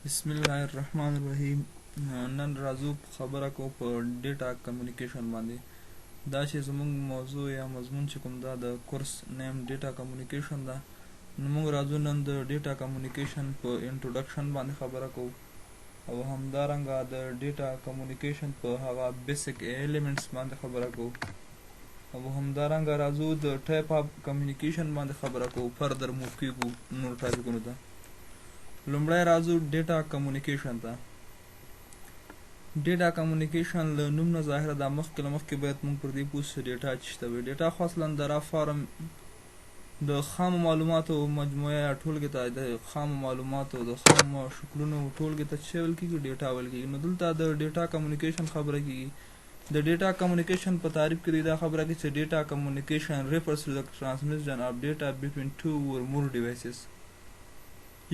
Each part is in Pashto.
बिस्मिल्लाहिर्रहमानिर्रहीम। नन राजू खबره کو په ډیټا کمیونیکیشن باندې. دا چې زموږ موضوع یا مضمون چې کوم دا د کورس نیم ډیټا کمیونیکیشن ده، نو موږ راځو نن د ډیټا کمیونیکیشن په انټروډکشن باندې خبره کوو او همدارنګه د ډیټا کمیونیکیشن په هغه بیسیک ایلیمنټس باندې خبره کوو او همدارنګه راځو د ټایپ اف کمیونیکیشن باندې خبره کوو. فردر موو کیږو نور ټاپکونو ته. لومړی راځو ډیټا کمیونیکیشن ته. ډیټا کمیونیکیشن له نوم نه ظاهره دا مخکې باید موږ پر دې پوه شو ډیټا چې شته وي. ډیټا خو اصلا د را فارم د خامو معلوماتو مجموعه یا ټولګې ته د خامو معلوماتو د خامو شکلونو ټولګې ته چې ویل کېږي ډیټا ویل کېږي. نو دلته د ډیټا کمیونیکیشن خبره کېږي. د ډیټا کمیونیکیشن په تعریف کې دا خبره کوي چې ډیټا کمیونیکیشن refers to the transmission of data between two or more devices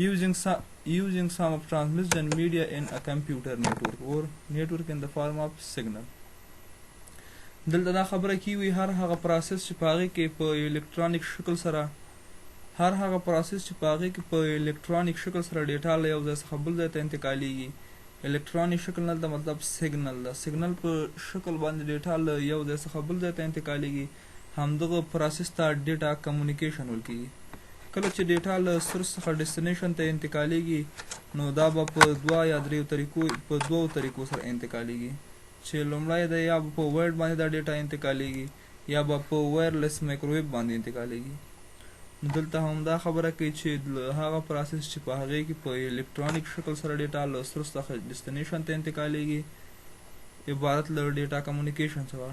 using some of transmission media in a computer network or network in the form of signal. دلته دا خبره کیوي هر هغه پروسس چې په هغې کې په الکترونیک شکل سره ډیټا له یو ځای څخه بل ځای ته انتقالیږي. الکترونیک شکل نه د مطلب سیګنل ده. سیګنل په شکل باندې ډیټا له یو ځای څخه بل ځای ته انتقالیږي. همدغه پروسس ته ډیټا کمیونیکیشن ویل کېږي. کله چې ډیټا له سورس څخه ډیسټینیشن ته انتقالیږي نو دا به په دوو طریقو سره انتقالیږي چې لومړی د یا به په وایډ باندې دا ډیټا انتقالیږي یا به په وایرلیس مایکروویو باندې انتقالیږي. نو دلته هم دا خبره کوي چې هغه پروسس چې په هغې کې په الکترونیک شکل سره ډیټا له سورس څخه ډیسټینیشن ته انتقالیږي عبارت له ډیټا کمیونیکیشن څخه.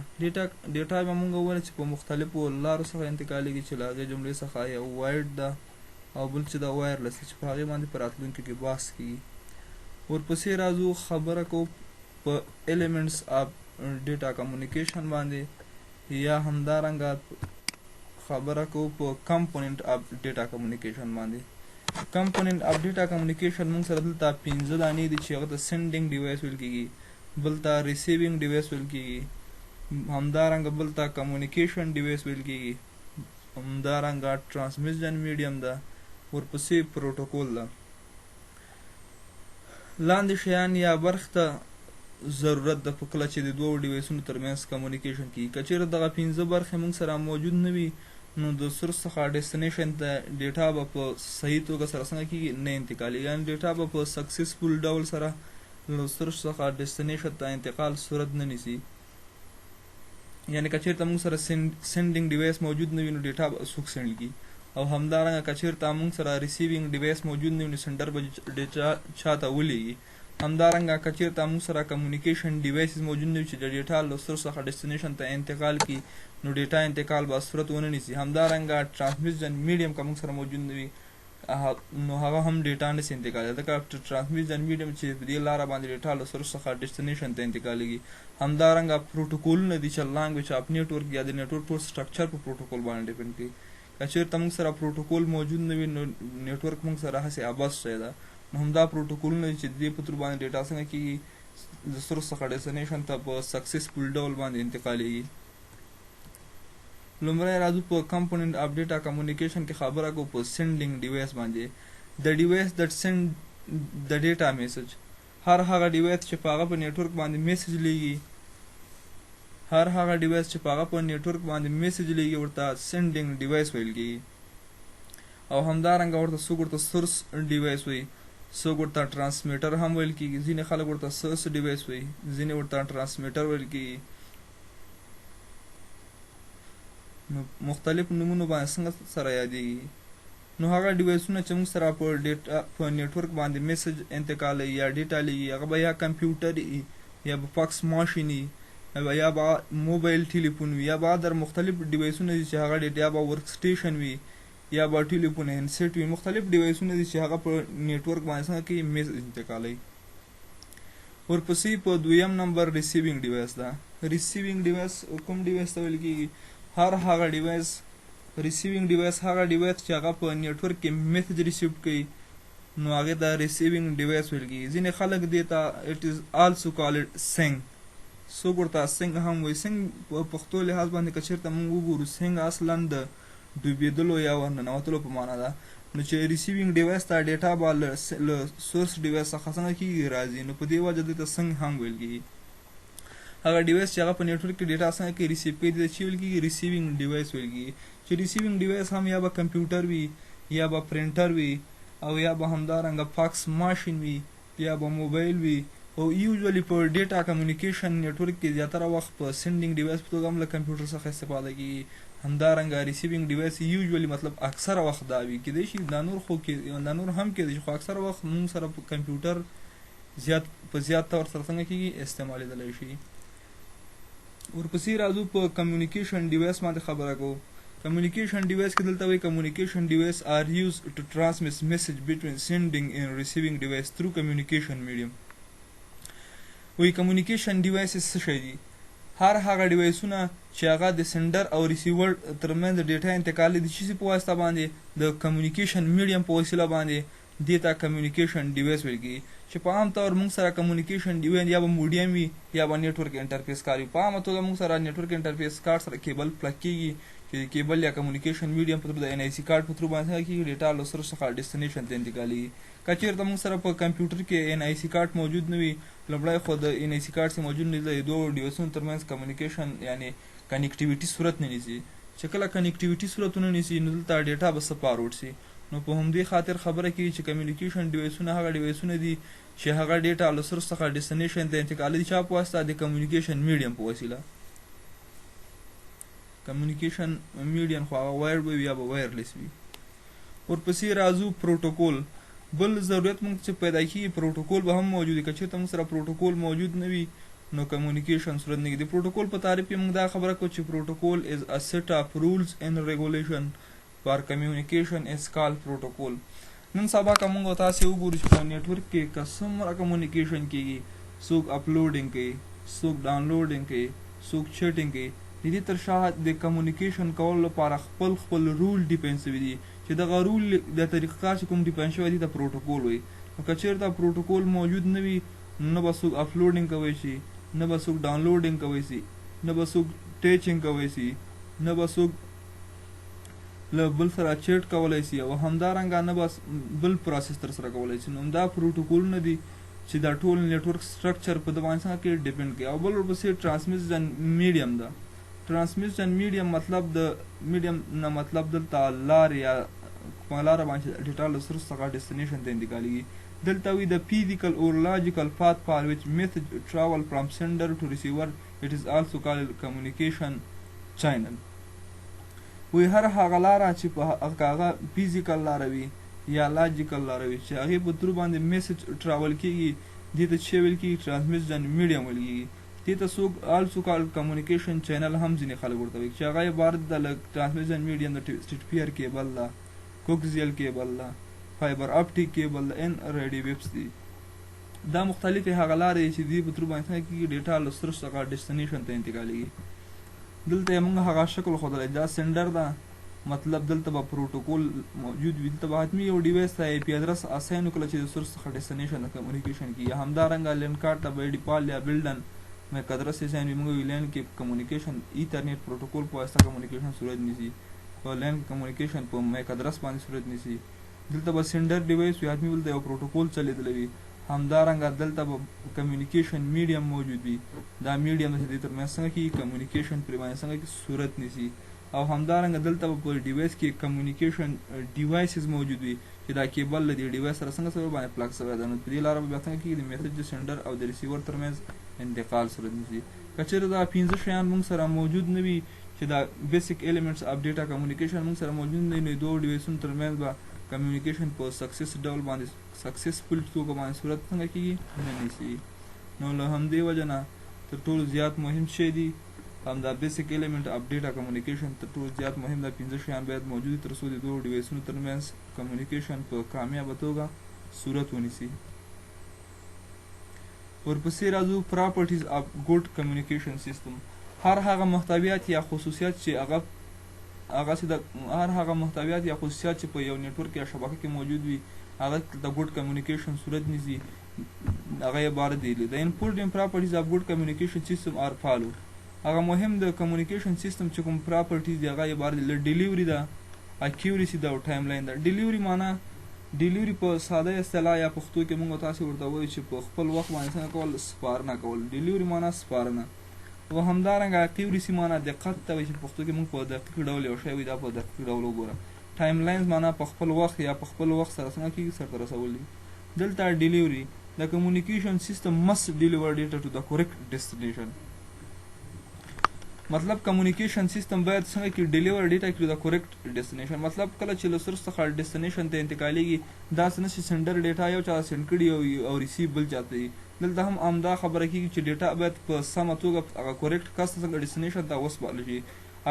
ډیټا به موږ وویل چې په مختلفو لارو څخه انتقالیږي چې له هغې جملې څخه یو وایډ ده او بل چې دا وایرلیس چې په هغې باندې په راتلونکي کې بحث کېږي. ورپسې راځو خبره کوو په ایلیمنټس اف ډیټا کمیونیکیشن باندې یا همدارنګه خبره کوو په کمپوننټ اف ډیټا کمیونیکیشن باندې. کمپوننټ اف ډیټا کمیونیکیشن موږ سره دلته 5 دانې دي چې هغه ته سینډینګ ډیوایس ویل کېږي، بل ته ریسیوینګ ډیوایس ویل کېږي، همدارنګه بل ته کمیونیکیشن ډیوایس ویل کېږي، همدارنګه ټرانسمیشن میډیم ده، ورپسې پروټوکول ده. لاندې شیان یا برخې ته ضرورت ده په کله چې د دوو ډیوایسونو ترمنځ کمیونیکیشن کېږي. که چېرې دغه 5 برخې موږ سره موجود نه وي نو د سورس څخه ډیسټینیشن ته ډیټا به په صحیح توګه سره څنګه کېږي نه انتقالېږي، یعنې ډیټا به په سکسیسفول ډول سره له سورس څخه ډیسټینیشن ته انتقال صورت نه نیسي. یعنې که چېرته موږ سره سینډینګ ډیوایس موجود نه وي نو ډیټا به څوک سینډ کړي، او همدارنګه که چېرته موږ سره ریسیوینګ ډیوایس موجود نه وي نو سینډر به ډیټا چاته ولیږي. همدارنګه که چېرته موږ سره کمیونیکیشن ډیوایسز موجود نه وي چې د ډیټا له سورس څخه ډیسټینیشن ته انتقال کړي نو ډیټا انتقال به صورت ونه نیسي. همدارنګه ټرانسمیشن میډیم که موږ سره موجود نه وي نو هغه هم ډیټا نشي انتقالېدلی، ځکه ټرانسمیشن میډیم چې په دې لاره باندې ډیټا له سورس څخه ډیسټینیشن ته انتقالېږي. همدارنګه پروټوکولونه دي چې لانګویج اف نیټورک یا د نیټورک ټول سټرکچر په پروټوکول باندې ډیپینډ کوي. که چېرته موږ سره پروټوکول موجود نه وي نو نیټورک موږ سره هسې عبث شی ده. نو همدا پروټوکولونه دي چې د دې په تر باندې ډیټا څنګه کېږي د سورس څخه ډیسټینیشن ته په سکسیسفول ډول باندې انتقالېږي. لومړی راځو په کمپوننټ اف ډیټا کمیونیکیشن کې خبره کوو په سینډینګ ډیوایس باندې. د ډیوایس دیټ سینډ د ډیټا میسج. هر هغه ډیوایس چې په هغه په نیټورک باندې میسج لیږي ورته سینډینګ ډیوایس ویل کېږي. او همدارنګه ورته څوک ورته سورس ډیوایس وایي، څوک ورته ټرانسمیټر هم ویل کېږي، ځینې خلک ورته سورس ډیوایس وایي، ځینې ورته ټرانسمیټر ویل کېږي. نو مختلف نومونو باندې څنګه سره یادېږي. نو هغه ډیوایسونه چې موږ سره په نیټورک باندې میسج انتقالوي یا ډیټا لیږي هغه به یا کمپیوټر وي یا به فاکس ماشین وي یا به موبایل ټلیفون وي یا به ادر مختلف ډیوایسونه دي چې هغه یا به ورک سټیشن وي یا به ټلیفون هینسیټ وي. مختلف ډیوایسونه دي چې هغه په نیټورک باندې څنګه کوي میسج انتقالوي. ورپسې په 2م نمبر ریسیوینګ ډیوایس ده. ریسیوینګ ډیوایس کوم ډیوایس ته ویل کېږي؟ ریسیوینګ ډیوایس هغه ډیوایس چې هغه په نیټورک کې میسج ریسیو کوي نو هغې ته ریسیوینګ ډیوایس ویل کېږي. ځینې خلک دې ته اټ از آلسو کالډ سینګ، څوک ورته سینګ هم وایي. سینګ په پښتو لحاظ باندې که چېرته موږ وګورو سینګ اصلا د ډوبېدلو یا ورننوتلو په معنا ده. نو چې ریسیوینګ ډیوایس ته ډیټا به له سورس ډیوایس څخه څنګه کېږي راځي، نو په دې وجه دې ته څنګ هم ویل کېږي. هغه ډیوایس چې هغه په نیټورک کې ډیټا څنګه کې ریسیو کوي دې چې ویل کېږي ریسیوینګ ډیوایس ویل کېږي. چې ریسیوینګ ډیوایس هم یا به کمپیوټر وي، یا به پرنټر وي، او یا به همدارنګه فاکس ماشین وي، یا به موبایل وي. او یوزولي په ډیټا کمیونیکیشن نیټورک کې زیاتره وخت په سینډینګ ډیوایس په توګه هم له کمپیوټر څخه استفاده کېږي. همدارنګه ریسیوینګ ډیوایس یوزولي مطلب اکثره وخت دا وي. کېدای شي دا نور هم کېدای شي، خو اکثره وخت موږ سره په کمپیوټر په زیات طور سره څنګه کېږي استعمالېدلی شي. ورپسې راځو په کمیونیکیشن ډیوایس باندې خبره کوو. کمیونیکیشن ډیوایس کې دلته وایي کمیونیکیشن ډیوایس آر یوز ټو ټرانسمیټ میسج بټوین سینډینګ اینډ ریسیوینګ ډیوایس تھرو کمیونیکیشن میډیم. وایي کمیونیکیشن ډیوایسز څه شی دي؟ هر هغه ډیوایسونه چې هغه د سینډر او ریسیور ترمنځ د ډیټا انتقال د چیزې په واسطه باندې د کمیونیکیشن میډیم په وسیله باندې دې ته کمیونیکیشن ډیوایس ویل کېږي. چې په عام طور موږ سره کمیونیکیشن ډیوایس یا به موډیم وي یا به نیټورک انټرفیس کار وي. په عامه توګه موږ سره نیټورک انټرفیس کار سره کیبل پلګ کېږي، چې کیبل یا کمیونیکیشن میډیم په تر د NIC کارت په تر باندې څنګه کېږي ډیټا له سورس څخه ډیسټینیشن ته انتقالېږي. که چېرته موږ سره په کمپیوټر کې NIC کارت موجود نه وي، لومړی خو د NIC کارت چې موجود نه وي د دوو ډیوایسونو ترمنځ کمیونیکیشن یعنې کنیکټیویټي صورت نه نیسي. چې کله کنیکټیویټي صورت ونه نیسي نو دلته ډیټا به څه فارورډ سي. نو په همدې خاطر خبره کېږي چې کمیونیکیشن ډیوایسونه هغه ډیوایسونه دي چې هغه ډیټا له سورس څخه ډیسټینیشن ته انتقالېږي چا په واسطه د کمیونیکیشن میډیم په وسیله. کمیونیکیشن میډیم خو هغه وایر به وي یا به وایرلیس وي. ورپسې راځو پروټوکول. بل ضرورت موږ چې پیدا کېږي پروټوکول به هم موجود وي. که چېرته موږ سره پروټوکول موجود نه وي نو کمیونیکیشن صورت نه کېږي. د پروټوکول په تعریف کې موږ دا خبره کوو چې پروټوکول از ا سیټ اف رولز اینڈ ریګولیشن فار کمیونیکیشن از کال پروټوکول. نن سبا که موږ تاسې وګورو چې په نیټورک کې که څومره کمیونیکیشن کېږي، څوک اپلوډینګ کوي، څوک ډاونلوډینګ کوي، څوک چیټینګ کوي، د دې تر شا د کمیونیکیشن کولو لپاره خپل رول ډیپینډ شوي دي چې دغه رول د طریقه کار چې کوم ډیپینډ شوی دي ته پروټوکول وایي. نو که چېرته پروټوکول موجود نه وي نه به څوک اپلوډینګ کوی شي، نه به څوک ډاونلوډینګ کوی شي، نه به څوک ټیچینګ کوی شي، نه به څوک له بل سره چیټ کولی شي، او همدارنګه نه به بل پروسس ترسره کولی شي. نو همدا پروټوکولونه دي چې دا ټول نیټورک سټرکچر په د باندې څنګه کې ډیپینډ کوي. او بل ورپسې ټرانسمیشن میډیم ده. ټرانسمیشن میډیم مطلب د میډیم نه مطلب دلته لار یا په لاره باندې ډیټا له سورس څخه ډیسټینیشن ته انتقالېږي. دلته وي د فیزیکل اور لاجیکل پاث فار وچ میسج ټراول فرام سینډر ټو ریسیور اټ از آلسو کالډ کمیونیکیشن چینل. وی هر هغه لاره چې په هغه فیزیکل لاره وي یا لاجیکل لاره وي چې هغې په تر باندې میسج ټراول کېږي دې ته چې ویل کېږي ټرانسمیشن میډیم ویل کېږي. دې ته څوک آلسو کالډ کمیونیکیشن چینل هم ځینې خلک ورته وایي چې هغه عبارت ده له ټرانسمیشن میډیم د سټیټفیر کیبل ده، کوکزیل کیبل ده، فایبر اپټیک کیبل ده، ان ریډیو ویبس دي. دا مختلفې هغه لارې چې دې په تر باندې څنګه کېږي ډیټا له سورس څخه ډیسټینیشن ته انتقالېږي. دلته یې موږ هغه شکل ښودلی دا سینډر ده، مطلب دلته به پروټوکول موجود وي. دلته به حتمي یو ډیوایس ته IP ادرس اساین وکړه چې د سورس څخه ډیسټینیشن ته کمیونیکیشن کېږي. همدارنګه لین کارت ته به ډیپال یا بلډن میک ادرس اساین وي. موږ وي لین کې کمیونیکیشن ایترنیټ پروټوکول په واسطه کمیونیکیشن صورت نیسي، په لین کمیونیکیشن په میک ادرس باندې صورت نیسي. دلته به سینډر ډیوایس وي، حتمي دلته یو پروټوکول چلیدلی وي. همدارنګه دلته به کمیونیکیشن میډیم موجود وي. دا میډیم چې دې ترمنځ څنګه کېږي کمیونیکیشن پرې باندې څنګه کې صورت نیسي. او همدارنګه دلته به په ډیوایس کې کمیونیکیشن ډیوایسز موجود وي چې دا کیبل له دې ډیوایس سره څنګه سره باندې پلګ شوی ده. نو په دې لاره به بیا څنګه کېږي د میسج د سینډر او د ریسیور ترمنځ انتقال صورت نیسي. که چېرې دا 15 شیان موږ سره موجود نه وي چې دا بیسیک ایلیمنټس اف ډیټا کمیونیکیشن موږ سره موجود نه وي نو دوه ډیوایسونو ترمنځ به کمیونیکیشن په سکسیس ډول باندې سکسیسفل توګه باندې صورت څنګه کېږي نه نیسي. نو له همدې وجه نه تر ټولو زیات مهم شی دی همدا بیسیک ایلیمنټ اف ډیټا کمیونیکیشن. تر ټولو زیات مهم دا 15 شیان باید موجود تر څو د دوه ډیوایسونو ترمنځ کمیونیکیشن په کامیابه توګه صورت ونیسي. ورپسې راځو پراپرټیز اف ګډ کمیونیکیشن سیستم. هر هغه محتویات یا خصوصیات چې په یو نیټورک یا شبکه کې موجود وي هغه د ګډ کمیونیکیشن صورت نیسي. هغه عبارت دی د important properties of good communication system are follow. هغه مهم د کمیونیکیشن سیستم چې کوم پراپرټیز دی هغه عبارت دی له ډیلیوري ده اکیوریسی دا او ټایم لاین دا. ډیلیوري معنا ډیلیوري په ساده اصطلاح یا پښتو کې موږ تاسو ورته وایو چې په خپل وخت باندې څنګه کول، سپارنه کول. ډیلیوري معنا سپارنه. او همدارنګه اکیوریسی معنا دقت ته وایي چې پښتو کې موږ په دقیق ډول یو شی وي دا په دقیق ډول وګوره. ټایم لاینز معنا په خپل وخت یا په خپل وخت سره څنګه کېږي سرته رسول دي. دلته ډیلیوري the communication system must deliver data to the correct destination. مطلب کمیونیکیشن سیستم باید څنګه کې ډیلیور ډیټا کړي د کریکټ ډیسټینیشن. مطلب کله چې له سورس څخه ډیسټینیشن ته انتقالیږي دا څه نشي سندر ډیټا یو چا سند کړي او ریسیو بل چاته وي. دلته هم همدا خبره کېږي چې ډیټا باید په سمه توګه هغه کریکټ کس څنګه ډیسټینیشن ته وسپارل شي.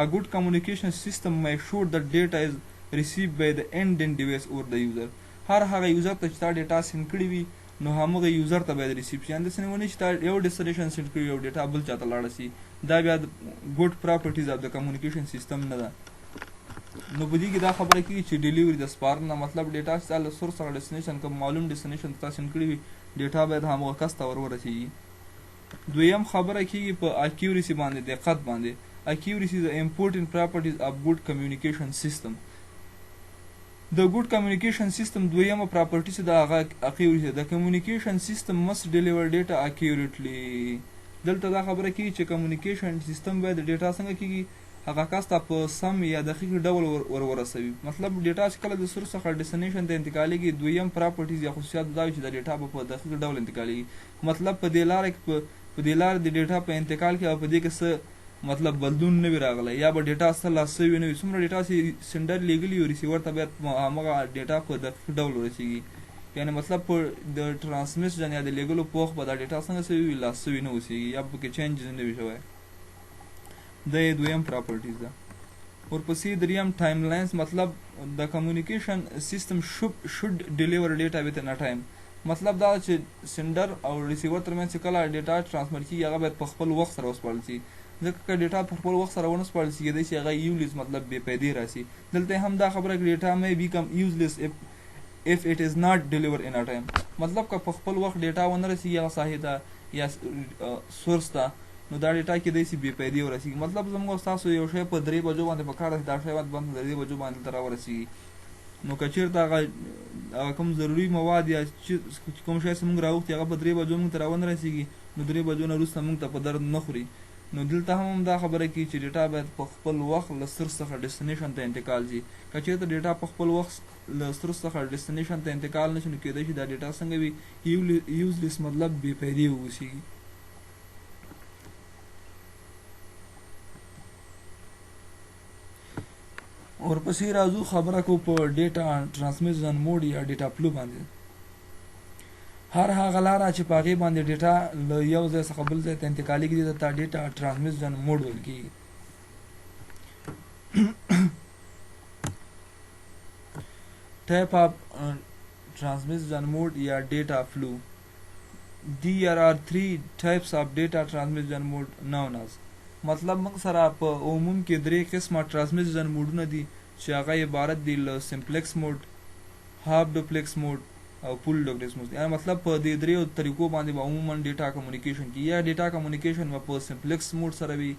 A good communication system may ensure that data is received by the end device or the user. هر هغه یوزر ته چې تا ډیټا سند کړي وي نو همغه یوزر ته باید ریسیو شي. انداسې نه ونی چې تا یو ډیسټینیشن سند کړي یو ډیټا بل چاته لاړه شي. دا بیا ګډ پراپرټیز اف د کمیونیکیشن سیستم نه ده. نو په دې کې دا خبره کېږي چې ډیلیوري د سپارنه مطلب ډیټا چې تا له سورس څخه ډیسټینیشن کوم معلوم ډیسټینیشن ته تا سند کړي وي ډیټا باید همغه کس ته ورسیږي. دویم خبره کېږي په اکیوریسي باندې دقت باندې. Accuracy is the important properties of good communication system. The good communication system دویمه پراپرټي چې د هغه accuracy. The communication system must deliver data accurately. دلته دا خبره کېږي چې کمیونیکیشن سیستم باید ډیټا څنګه کېږي هغه کس ته په سم یا دقیق ډول ورسوي. مطلب ډیټا چې کله د سورس څخه ډیسټینیشن ته انتقالیږي دویم پراپرټیز یا خصوصیات دا وي چې د ډیټا په دقیق ډول انتقالیږي. مطلب په دې لارې د ډیټا په انتقال کې او په دې کې څه مطلب بدلون نه وي راغلی یا به ډیټا څه لاس شوي نه وي. څومره ډیټا چې سنډر لیږلي وي ریسیور ته باید همغه ډیټا په دقیق ډول ورسیږي. یعنې مطلب په د ټرانسمیشن یا د لیږلو په وخت به دا ډیټا څنګه شوي وي لاس شوي نه اوسیږي یا پکې چینجز نه وي شوی. دا یې دویم پراپرټیز ده. ورپسې دریم ټایم لاینز. مطلب د کمیونیکیشن سیستم شوډ ډیلیور ډیټا وتhin ا ټایم. مطلب دا چې سنډر او ریسیور ترمنځ چې کله ډیټا ټرانسفر کېږي هغه باید په خپل وخت سره وسپارل شي. ځکه که ډیټا په خپل وخت سره ونه سپارل شي کېدای شي هغه یوزلیس مطلب بې فایدې راسي. دلته هم دا خبره ډیټا may become useless if it is not delivered in a time. مطلب که په خپل وخت ډیټا ونه رسیږي هغه ساحې ته یا سورس ته نو دا ډیټا کېدای شي بې فایدې ورسیږي. مطلب زموږ ستاسو یو شی په 3 بجو باندې په کار دی دا شی باید 3 بجو باندې ته راورسیږي. نو که چېرته هغه کوم ضروري مواد یا کوم شی چې موږ راوختي هغه په 3 بجو موږ ته راونه رسیږي نو 3 بجو نه وروسته موږ ته په درد نه خوري. نو دلته هم دا خبره کوي چې ډیټا باید په خپل وخت له سورس څخه ډیسټینیشن ته انتقال شي. که چېرته ډیټا په خپل وخت له سورس څخه ډیسټینیشن ته انتقال نه شي نو کېدای شي دا ډیټا څنګه وي یوزلیس مطلب بې فایدې واوسیږي. ورپسې راځو خبره کوو په ډیټا ټرانسمیشن موډ یا ډیټا فلو باندې. هر هغه لاره چې په هغې باندې ډیټا له یو ځای څخه بل ځای ته انتقالیږي دې ته ډیټا ټرانسمیشن موډ ویل کېږي. ټایپ اف ټرانسمیشن موډ یا ډیټا فلو. There are 3 types of data transmission mode known as. مطلب موږ سره په عموم کې 3 قسمه ټرانسمیشن موډونه دي چې هغه عبارت دي له سمپلیکس موډ، هاف ډوپلیکس موډ او فول ډوپلیکس موډ. یعنې مطلب په دې 3 طریقو باندې به عموما ډیټا کمیونیکیشن کې یا ډیټا کمیونیکیشن به په سمپلیکس موډ سره وي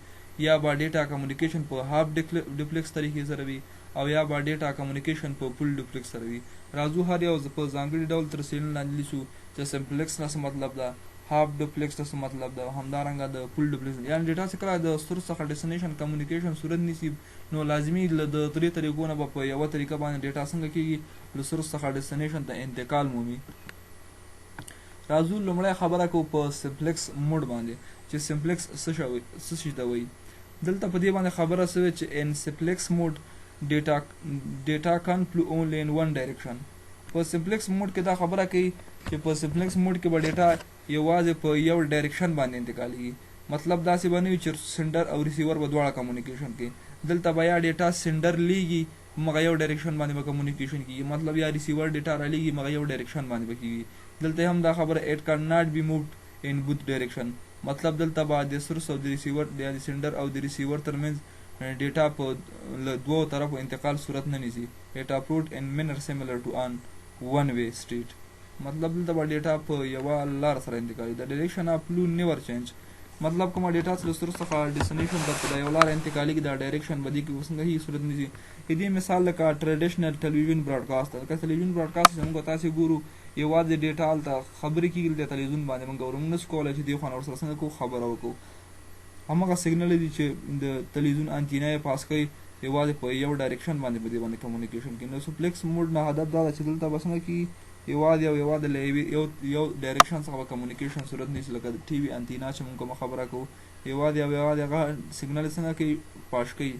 یا به ډیټا کمیونیکیشن په هاف ډوپلیکس طریقې سره وي او یا به ډیټا کمیونیکیشن په فول ډوپلیکس سره وي. راځو هر یو په ځانګړي ډول تر څېړنې لاندې لیسو چې سمپلیکس نه څه مطلب ده، هاف ډوپلیکس څه مطلب ده، همدارنګه د فول ډوپلیکس. یعنې ډیټا چې کله د سورس څخه ډیسټینیشن کمیونیکیشن صورت نیسي نو لازمي د 3 طریقو نه به په یوه طریقه باندې ډیټا څنګه کېږي له سورس څخه ډیسټینیشن ته انتقال مومي. راځو لومړی خبره کوو په سمپلیکس موډ باندې چې سمپلیکس څه شي ته وایي. دلته په دې باندې خبره شوې چې ان سمپلیکس موډ ډیټا کان فلو اونلی ان ون ډایرکشن. په سمپلیکس موډ کې دا خبره کوي چې په سمپلیکس موډ کې به ډیټا یوازې په یو ډایرکشن باندې انتقالیږي. مطلب داسې به نه وي چې سنډر او ریسیور به دواړه کمیونیکیشن کوي. دلته به یا ډیټا سنډر لیږي مغه یو ډایرکشن باندې به کمیونیکیشن کېږي، مطلب یا ریسیور ډیټا رالیږي مغه یو ډایرکشن باندې به کېږي. دلته هم دا خبره اټ کان ناٹ بی مووډ ان بوث ډایرکشن. مطلب دلته به د سورس او د ریسیور د سنډر او د ریسیور ترمنځ ډیټا په له دوو طرفو انتقال صورت نه نیسي. اټ اپلوډ ان مینر سیملر ټو ان ون وے سټریټ. مطلب دلته به ډیټا په یوه لار سره انتقالي. د ډایرکشن اف فلو نیور چینج. مطلب کومه ډیټا چې له سورس څخه ډیسټینیشن ته په یو لاره انتقالېږي دا ډایرکشن به دې کې څنګه هي صورت نیسي. دې مثال لکه ټریډیشنل ټلویزیون براډکاسټ لکه ټلویزیون براډکاسټ چې موږ تاسې ګورو یوازې ډیټا هلته خبرې کېږي د ټلویزیون باندې موږ ورموږ نشو کولی چې دې خوا نه ورسره څنګه کوو خبره وکړو. همغه سیګنل دي چې د ټلویزیون انټینا یې پاس کوي یوازې په یو ډایرکشن باندې په دې باندې کمیونیکیشن کوي. نو سوپلیکس موډ نه هدف دا ده چې دلته به څنګه کېږي یوازې له یو ډایرکشن څخه به کمیونیکیشن صورت نیسي. لکه د ټي وي انټینا چې موږ کومه خبره کوو یوازې هغه سیګنل څنګه کوي پاش کوي.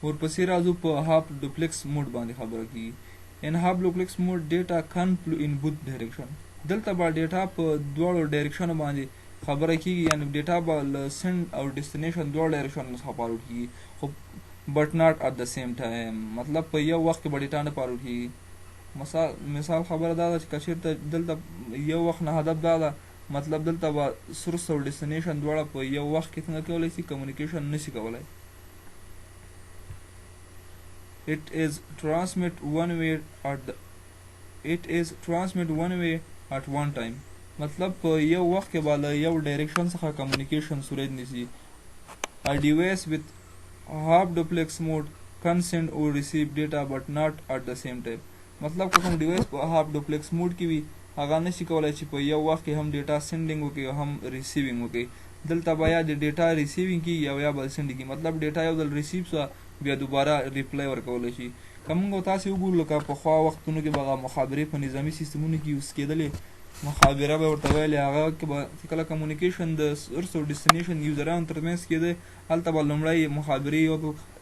ورپسې راځو په هاف ډوپلیکس موډ باندې خبره کېږي. ان هاف ډوپلیکس موډ ډیټا کن فلو ان بوث ډایرکشن. دلته به ډیټا په دواړو ډایرکشنو باندې خبره کېږي یعنې ډیټا به له سینډ او ډیسټینیشن دواړو ډایرکشنو څخه فارورډ کېږي خو بټ ناټ اټ د سیم ټایم. مطلب په یو وخت کې به ډیټا نه فارورډ کېږي. مثال خبره دا ده چې که چېرته دلته یو وخت نه هدف دا ده مطلب دلته به سورس او ډیسټینیشن دواړه په یو وخت کې څنګه کولی شي کمیونیکیشن نشي کولی. It is transmit one way at one time. مطلب په یو وخت کې به له یو ډایرکشن څخه کمیونیکیشن صورت نیسي. A device with half duplex mode can send or receive data but not at the same time. مطلب که کوم ډیوایس په هاف ډوپلیکس موډ کې وي هغه نشي کولی چې په یو وخت کې هم ډیټا سینډینګ وکړي او هم ریسیوینګ وکړي. دلته به یا د ډیټا ریسیوینګ کېږي او یا به سینډ کېږي. مطلب ډیټا یو ځل ریسیو شوه بیا دوباره ریپلای ورکولی شي. که موږ تاسې وګورو لکه پخوا وختونو کې به هغه مخابرې په نظامي سیستمونو کې یوز کېدلې مخابره به ورته ویلې هغه کې به چې کله کمیونیکیشن د سورس او ډیسټینیشن یوزرانو ترمنځ کېده هلته به لومړی مخابرې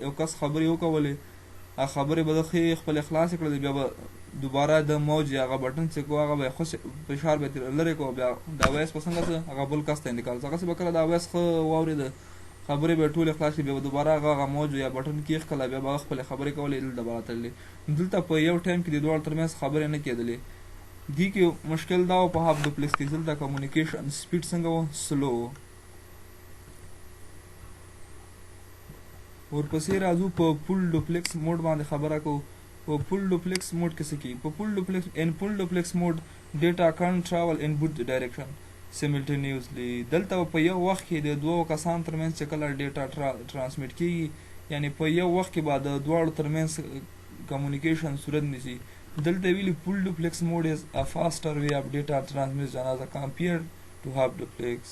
یو کس خبرې وکولې هغه خبرې به د ښې خپلې خلاصې کړلې بیا به دوباره د موج هغه بټن چې کو هغه به یې فشار به یې لرې کړو بیا دا وایس به څنګه څه هغه بل کس ته انتقال هغسې به کله دا وایس ښه واورېده خبرې به یې ټولې خلاصې بیا به دوباره هغه موج یا بټن کېښ کړله بیا به هغه خپلې خبرې کولې دلته به راتللې. دلته په یو ټایم کې د دواړو ترمنځ خبرې نه کېدلې. دې کې مشکل دا و په هاف ډوپلیکس کې دلته کمیونیکیشن سپیډ څنګه و سلو و. ورپسې راځو په پول ډوپلیکس موډ باندې خبره کوو. په پول ډوپلیکس موډ کې څه کېږي؟ په پول ډوپلیکس موډ ډیټا کان ټراول ان بوث ډایرکشن سیملټینیوسلی. دلته په یو وخت کې د دوو کسانو ترمنځ چې کله ډیټا ټرانسمیټ کېږي یعنې په یو وخت کې به د دواړو ترمنځ کمیونیکیشن صورت نیسي. دلته ویلي پول ډوپلیکس موډ از ا فاسټر وی اف ډیټا ټرانسمیشن از کمپیر ټو هاف ډوپلیکس.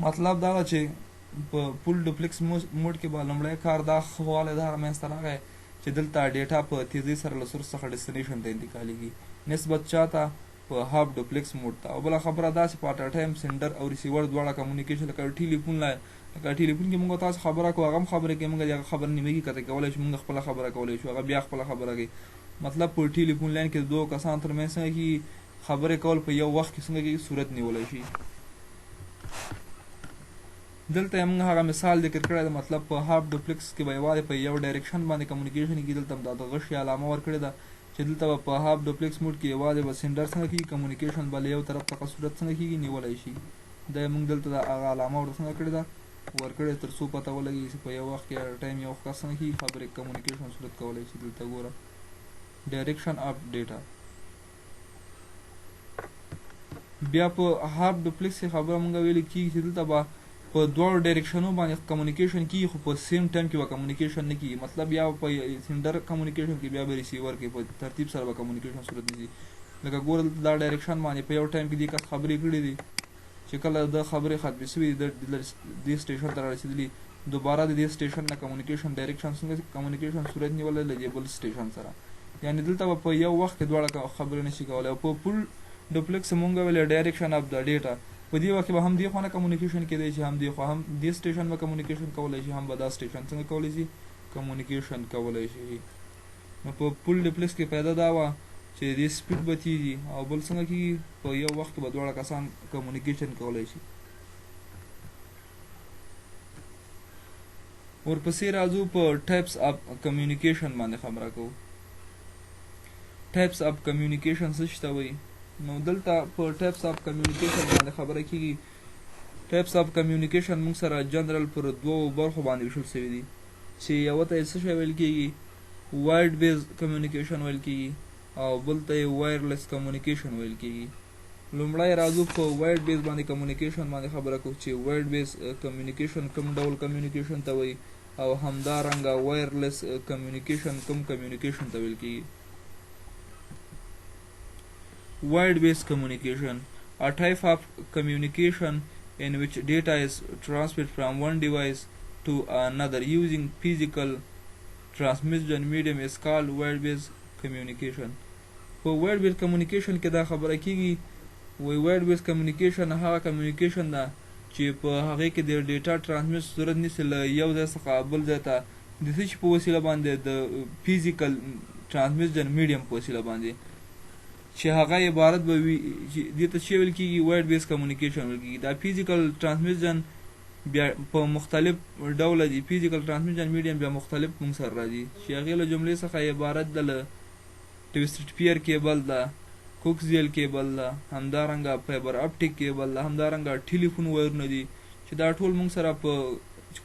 مطلب دا ده چې په پول ډوپلیکس موډ کې به لومړی کار دا ښه والی دا رامنځته راغی چې دلته ډیټا په تیزۍ سره له سورس څخه ډیسټینیشن ته انتقالېږي نسبت چاته په هاف ډوپلیکس موډ ته. او بله خبره دا چې په اټ ټایم سینډر او ریسیور دواړه کمیونیکیشن لکه ټیلیفون کې موږ تاسو خبره کوو هغه هم خبرې کوي موږ د هغه خبره نیمګي قطع کولی شو موږ خپله خبره کولی شو هغه بیا خپله خبره کوي. مطلب په ټیلیفون لاین کې د دوو کسانو ترمنځ څنګه کېږي خبرې کول په یو وخت کې څنګه کېږي صورت نیولی شي. دلته یې موږ هغه مثال ذکر کړی ده. مطلب په هاف ډوپلیکس کې به یوازې په یو ډایرکشن باندې کمیونیکیشن کېږي. دلته هم دا د غشي علامه ورکړې ده چې دلته به په هاف ډوپلیکس موډ کې یوازې به سینډر څنګه کېږي کمیونیکیشن به له یو طرف څخه صورت څنګه کېږي نیولی شي. دا یې موږ دلته د هغه علامه ورته څنګه کړې ده ورکړې تر څو پته ولګي چې په یو وخت کې ټایم یو کس څنګه کېږي خبرې کمیونیکیشن صورت کولی شي. دلته ګوره ډایرکشن اف ډیټا. بیا په هاف ډوپلیکس کې خبره موږ ویلې کېږي چې دلته به په دواړو ډایرکشنو باندې کمیونیکیشن کېږي خو په سیم ټایم کې به کمیونیکیشن نه کېږي. مطلب یا په سینډر کمیونیکیشن کې بیا به ریسیور کې په ترتیب سره به کمیونیکیشن صورت نیسي. لکه ګوره دلته دا ډایرکشن باندې په یو ټایم کې دې کس خبرې کړي دي چې کله د خبرې ختمې شوي دې سټیشن ته رارسېدلي دوباره د دې سټیشن نه کمیونیکیشن ډایرکشن څنګه کمیونیکیشن صورت نیولی له دې بل سټیشن سره یعنې دلته به په یو وخت کې دواړه خبرې نشي کولی. او په پول ډوپلیکس مونږ ویلې ډایرکشن اف د ډیټا په دې وخت کې به هم دې خوا نه کمیونیکیشن کېدی شي هم دې خوا هم دې سټیشن به کمیونیکیشن کولی شي هم به دا سټیشن څنګه کولی شي کمیونیکیشن کولی شي. نو په پول ډوپلیکس کې پیدا دا وه چې دې سپیډ به تیزي او بل څنګه کېږي په یو وخت کې به دواړه کسان کمیونیکیشن کولی شي. ورپسې راځو په ټایپس اف کمیونیکیشن باندې خبره کوو. ټایپس اف کمیونیکیشن څه شته وایي؟ نو دلته په ټایپس اف کمیونیکیشن باندې خبره کېږي. ټایپس اف کمیونیکیشن موږ سره جنرال پر دوو برخو باندې ویشل شوي دي چې یوه ته یې څه شی ویل کېږي وایډ بیز کمیونیکیشن ویل کېږي او بل ته یې وایرلیس کمیونیکیشن ویل کېږي. لومړی راځو په وایډ بیس باندې کمیونیکیشن باندې خبره کوو چې وایډ بیس کمیونیکیشن کوم ډول کمیونیکیشن ته وایي او همدارنګه وایرلیس کمیونیکیشن کوم کمیونیکیشن ته ویل کیږي. Wide based communication, a type of communication in which data is transmitted from one device to another using physical transmission medium is called wide based communication. په wide based communication کې دا خبره کیږي وی wide based communication هغه communication ده چې په هغه کې د ډیټا ترانسمیټ صورت نیسي له یو ځای څخه بل ځای ته د څه شي په وسیله باندې د فزیکل ترانسمیشن میډیم په وسیله باندې چې هغه عبارت به وي چې دې ته چې ویل کېږي وایډ بیس کمیونیکیشن ویل کېږي. دا فزیکل ترانسمیشن بیا په مختلف ډوله دي. فزیکل ترانسمیشن میډیم بیا مختلف موږ سره راځي چې هغې له جملې څخه عبارت ده له ټویسټډ پیئر کیبل ده، کوکسیل کیبل ده، همدارنګه فایبر اپټیک کیبل ده، همدارنګه ټلیفون وایرونه دي چې دا ټول موږ سره په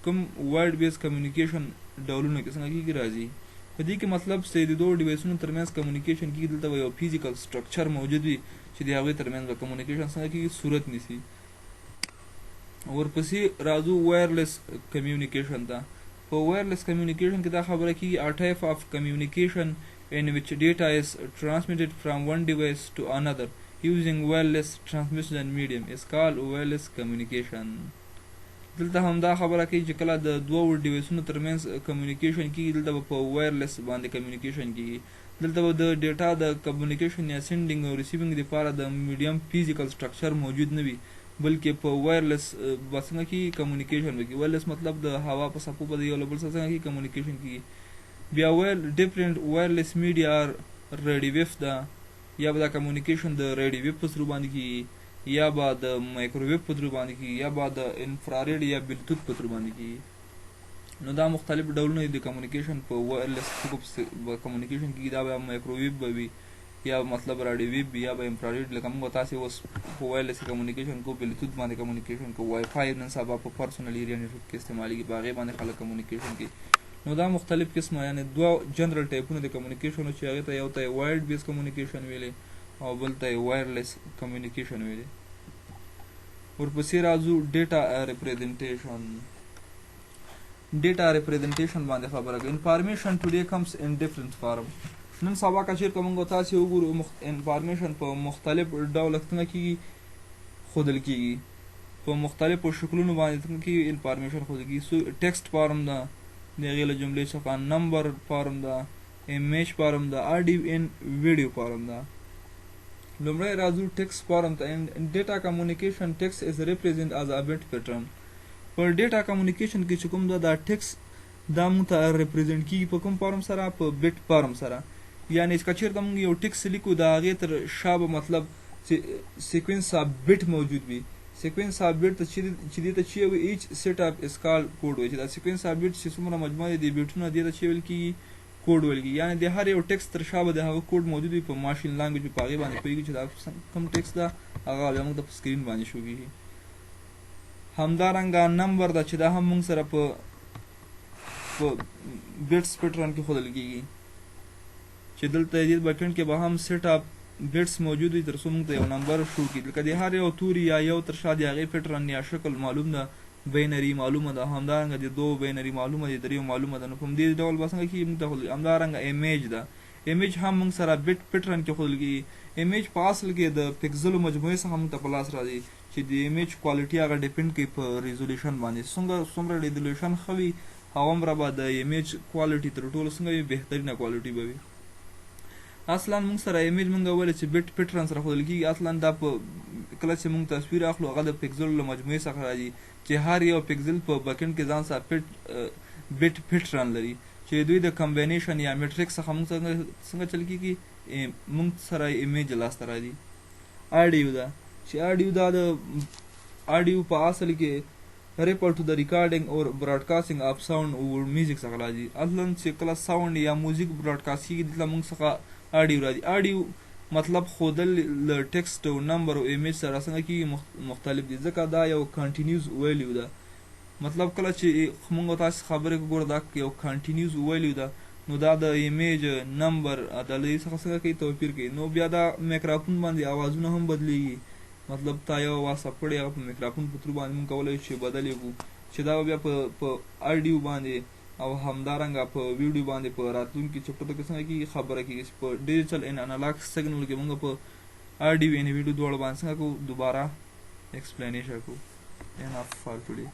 کوم وایډ بیس کمیونیکیشن ډولونو کې څنګه کېږي راځي. په دې کې مطلب چې د دوه ډیوایسونو ترمنځ کمیونیکیشن کېږي دلته به یو فزیکل سټرکچر موجود وي چې د هغوی ترمنځ به کمیونیکیشن څنګه کېږي صورت نیسي. ورپسې راځو وایرلیس کمیونیکیشن ته. په وایرلیس کمیونیکیشن کې دا خبره کېږي a type of communication in which data is transmitted from one device to another using wireless transmission medium is called wireless communication. دلته هم دا خبره کوي چې کله د دوو ډیوایسونو ترمنځ کمیونیکیشن کېږي دلته به په وایرلیس باندې کمیونیکیشن کېږي. دلته به د ډیټا د کمیونیکیشن یا سینډینګ او ریسیوینګ لپاره د میډیم فزیکل سټرکچر موجود نه وي بلکې په وایرلیس به څنګه کېږي کمیونیکیشن به کېږي. وایرلیس مطلب د هوا په څپو به د یو له بل سره څنګه کېږي کمیونیکیشن کېږي. بیا ډیفرنٹ وایرلیس میډیا ریډیو ویف ده، یا به دا کمیونیکیشن د ریډیو ویف په ثرو باندې کېږي، یا به د مایکروویو په ثرو باندې کېږي، یا به د انفراریډ یا بلوتوث په ثرو باندې کېږي. نو دا مختلف ډولونه دي د کمیونیکیشن په وایرلیس کمیونیکیشن کېږي. دا به مایکروویو به وي، یا مطلب راډیو ویو وي، یا به انفراریډ لکه موږ تاسې اوس په وایرلیس کمیونیکیشن کوو، بلوتوث باندې کمیونیکیشن کوو، وای فای نن سبا په پرسنل ایریا نیټورک کې استعمالیږي، په هغې باندې خلک کمیونیکیشن کوي. نو دا مختلف قسمه یعنې دوه جنرال ټایپونه د کمیونیکیشن چې هغې ته یو ته یې وایډ بیس کمیونیکیشن ویلې او بل ته یې وایرلیس کمیونیکیشن ویلې. ورپسې راځو ډیټا ریپرزنټیشن. ډیټا ریپرزنټیشن باندې خبره کوي. انفارمیشن ټوډے کمز ان ډفرنٹ فارم. نن سبا که چېرته موږ تاسې وګورو انفارمیشن په مختلف ډوله څنګه کېږي ښودل کېږي، په مختلفو شکلونو باندې څنګه کېږي انفارمیشن ښودل کېږي. ټیکسټ فارم ده، د هغې له جملې څخه نمبر فارم ده، ایمیج فارم ده، آډیو ان ویډیو فارم ده. لومړی راځو ټیکسټ فارم ته. ان ډیټا کمیونیکیشن ټیکسټ از ریپرزنټ از ا بټ پیټرن. پر ډیټا کمیونیکیشن کې چې کوم ده دا ټیکسټ دا موږ ته ریپرزنټ کېږي په کوم فارم سره؟ په بټ فارم سره. یعنې که چېرته موږ یو ټیکسټ لیکو د هغې تر شا به مطلب سیکوینس آف بټ موجود وي. سیکوینس آف بټ ته چې دې ته چې وي ایچ سیټ اپ از کالډ کوډ وایي چې دا سیکوینس آف بټ چې څومره مجموعه دي د بټونه دې ته چې ویل کېږي کوډ ویل کېږي. یعنې د هر یو ټیکسټ تر شا به د هغه کوډ موجود وي په ماشین لانګویج په هغې باندې پوهېږي چې دا کوم ټیکسټ ده هغه بیا موږ ته په سکرین باندې شو کېږي. همدارنګه نمبر ده چې دا هم موږ سره په بټس پیټرن کې ښودل کېږي چې دلته دې بټن کې به هم سیټ اپ بټس موجود وي تر څو موږ ته یو نمبر شو کړي. لکه د هر یو توري یا یو تر شا د هغې پیټرن یا شکل معلوم ده، بینري معلومه ده، همدارنګه د دوو بینري معلومه ده، دریو معلومه ده. نو په همدې ډول به څنګه کېږي موږ ته ښودل. همدارنګه ایمیج ده، ایمیج هم موږ سره بټ پیټرن کې ښودل کېږي. ایمیج په اصل کې د پکزلو مجموعې څخه موږ ته په لاس راځي چې د ایمیج کوالټي هغه ډیپینډ کوي په ریزولوشن باندې. څومره ریزولوشن ښه وي هغومره به د ایمیج کوالټي تر ټولو څنګه وي بهترینه کوالټي به وي. اصلا موږ سره ایمیج موږ ویل چې بټ پیټرن سره ښودل کېږي. اصلا دا په کله چې موږ تصویر اخلو هغه د پکزلو له مجموعې څخه راځي چې هر یو پکزل په بکند کې ځان سره بټ پیټرن لري چې دوی د کمبینیشن یا میټریکس څخه موږ څنګه چل کېږي موږ سره ایمیج لاسته راځي. آډیو ده چې آډیو دا د آډیو په اصل کې refer to the recording or broadcasting of sound or music څخه راځي. اصلا چې کله ساوند یا موزیک براډکاسټ کېږي دلته موږ څخه آډیو راځي. آډیو مطلب ښودل له ټیکسټ او نمبر او ایمیج سره څنګه کېږي مختلف دي ځکه دا یو کنټینیوز ویلیو ده. مطلب کله چې موږ تاسې خبرې وګورو دا یو کنټینیوز ویلیو ده نو دا د ایمیج نمبر د دې څخه څنګه کوي توپیر کوي. نو بیا دا میکروفون باندې اوازونه هم بدلیږي مطلب تا یو आवाज ثبت کړی هغه په میکروفون په تھرو باندې مونږ کولی شو بدل یې کړو چې دا بیا په آډیو باندې او همدارنګه په ویډیو باندې په راتلونکي چپټرو کې څنګه کېږي خبره کېږي چې په ډیجیټل ان انالاګ سیګنل کې مونږ په آډیو یعنې ویډیو دواړو باندې څنګه کوو دوباره ایکسپلینیشن کوو. Enough for today.